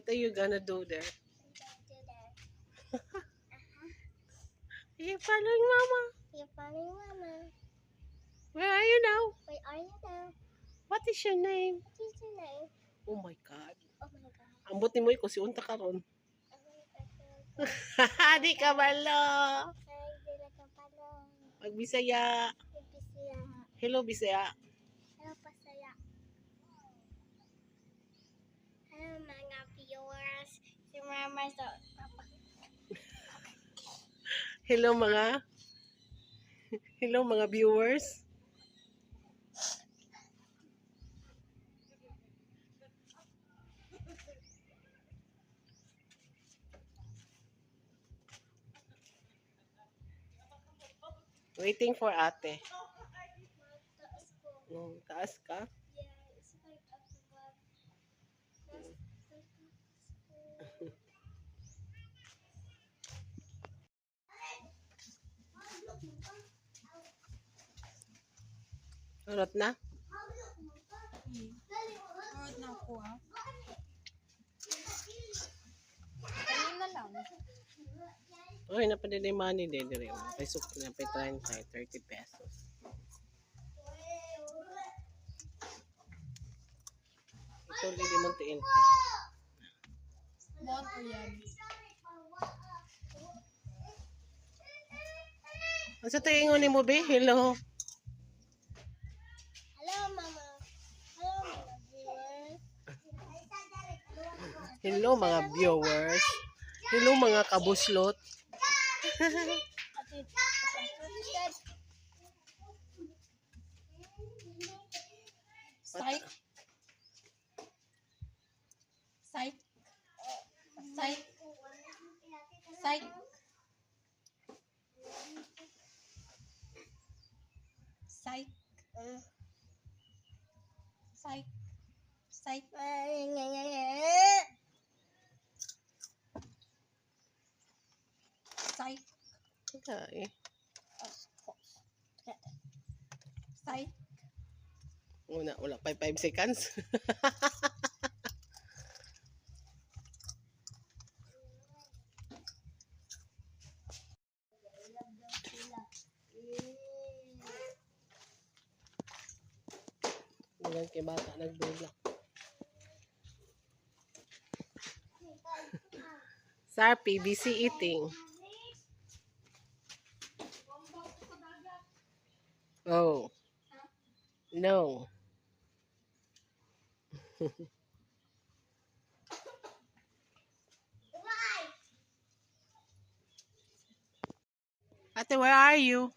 are you gonna do there? You're following Mama. You're following Mama. Where are you now? Where are you now? What is your name? What is your name? Oh my God. Oh my God. Ambot ni mo ko si unta karon. Di ka balo. Ay, dila ka pala. Magbisaya. Bisaya. Hello, Bisaya. Hello, Pasaya. Hello, mga viewers. Si Mama sa Papa. Hello mga viewers. Waiting for ate. Taas ko. Taas ka? Yeah, it's like up above. Urot na? Urot na ako, ha? Ayun na lang. Okay, napadali money din. Pasok na pa 30 pesos. Ito lili mo TNT. Bon ko yan. Ano sa tingin mo, be? Hello. Hello, Mama. Hello, mga viewers. Hello mga viewers. Hello mga kabuslot. Psych. Psych. Psych. Psych. Psych. Psych. Psych. Psych. Okay. Psych. Wala pa 5 seconds. Ilan kay bata nagdulak. Sarpi, busy eating. Oh. No. Ate, where are you?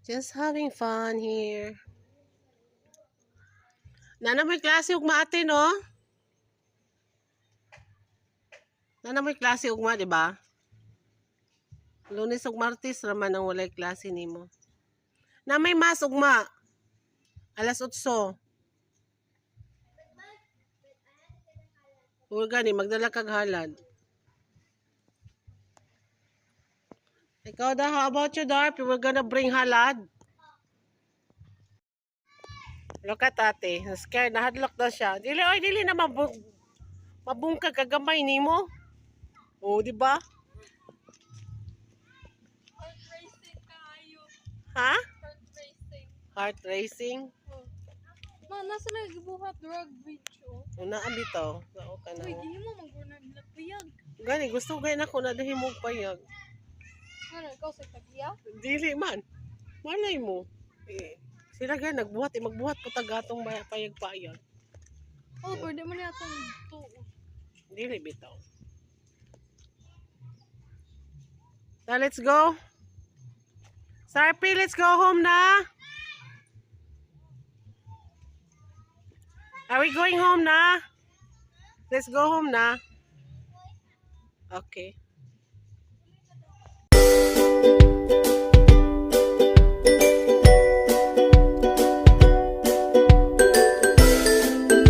Just having fun here. Nana may klase ugma ate, no? Nana may klase ugma, di ba? Lunes ug Martes raman ang walay klase nimo. Na may mas ugma. Alas 8. Huwag gani, magdala kag halad. Ikaw da, how about you, Darp? We're gonna bring halad. Look at ate. Scared, nahadlock na siya. Dili na mabungkag kagamay nimo. Oh, di ba? Heart racing kayo. Ha? Heart racing. Heart racing? Ma, nasa nagbuhat drug video. Una bitaw. Sao ka na. Uy, di mo mag-unag nagpayag. Gani, gusto gay na ko na dahimog payag. Ano, ikaw sa tagiya? Dili man. Malay mo. Sila gay nagbuhat, magbuhat po tagatong payag-payag. Oh, pwede mo na itong tuon. Dili bitaw. So, let's go. Sarpi, let's go home na. Are we going home na? Let's go home na. Okay.